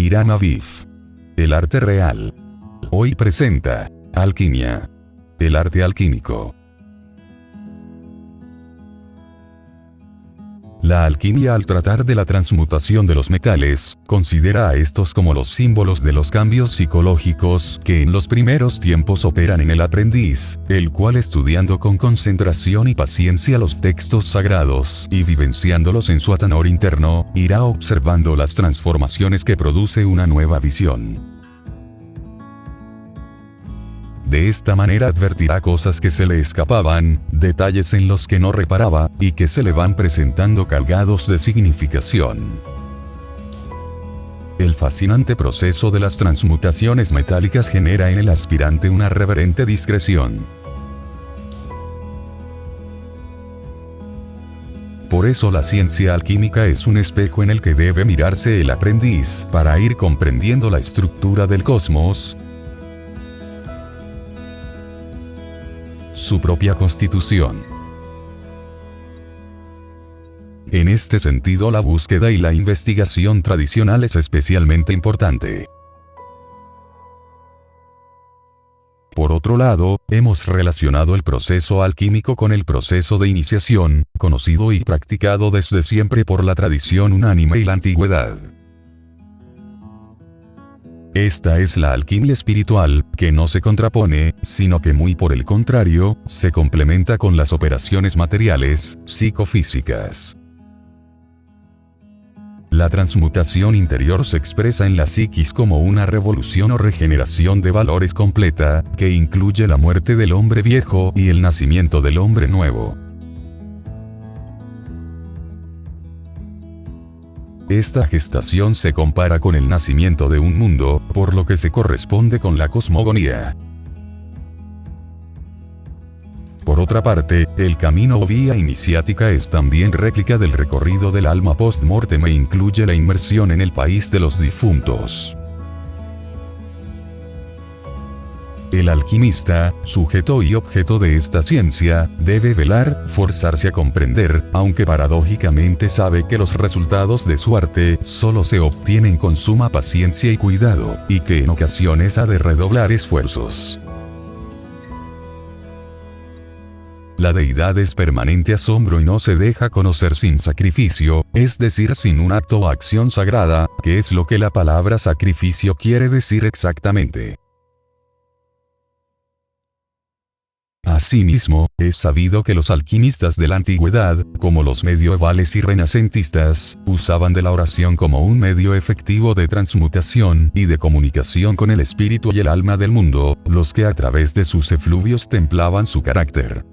Irán Aviv. El arte real. Hoy presenta Alquimia. El arte alquímico. La alquimia, al tratar de la transmutación de los metales, considera a estos como los símbolos de los cambios psicológicos que en los primeros tiempos operan en el aprendiz, el cual, estudiando con concentración y paciencia los textos sagrados y vivenciándolos en su tenor interno, irá observando las transformaciones que produce una nueva visión. De esta manera advertirá cosas que se le escapaban, detalles en los que no reparaba, y que se le van presentando cargados de significación. El fascinante proceso de las transmutaciones metálicas genera en el aspirante una reverente discreción. Por eso la ciencia alquímica es un espejo en el que debe mirarse el aprendiz para ir comprendiendo la estructura del cosmos, su propia constitución. En este sentido, la búsqueda y la investigación tradicional es especialmente importante. Por otro lado, hemos relacionado el proceso alquímico con el proceso de iniciación, conocido y practicado desde siempre por la tradición unánime y la antigüedad. Esta es la alquimia espiritual, que no se contrapone, sino que muy por el contrario, se complementa con las operaciones materiales, psicofísicas. La transmutación interior se expresa en la psiquis como una revolución o regeneración de valores completa, que incluye la muerte del hombre viejo y el nacimiento del hombre nuevo. Esta gestación se compara con el nacimiento de un mundo, por lo que se corresponde con la cosmogonía. Por otra parte, el camino o vía iniciática es también réplica del recorrido del alma post-mortem e incluye la inmersión en el país de los difuntos. El alquimista, sujeto y objeto de esta ciencia, debe velar, forzarse a comprender, aunque paradójicamente sabe que los resultados de su arte solo se obtienen con suma paciencia y cuidado, y que en ocasiones ha de redoblar esfuerzos. La deidad es permanente asombro y no se deja conocer sin sacrificio, es decir, sin un acto o acción sagrada, que es lo que la palabra sacrificio quiere decir exactamente. Asimismo, es sabido que los alquimistas de la antigüedad, como los medievales y renacentistas, usaban de la oración como un medio efectivo de transmutación y de comunicación con el espíritu y el alma del mundo, los que a través de sus efluvios templaban su carácter.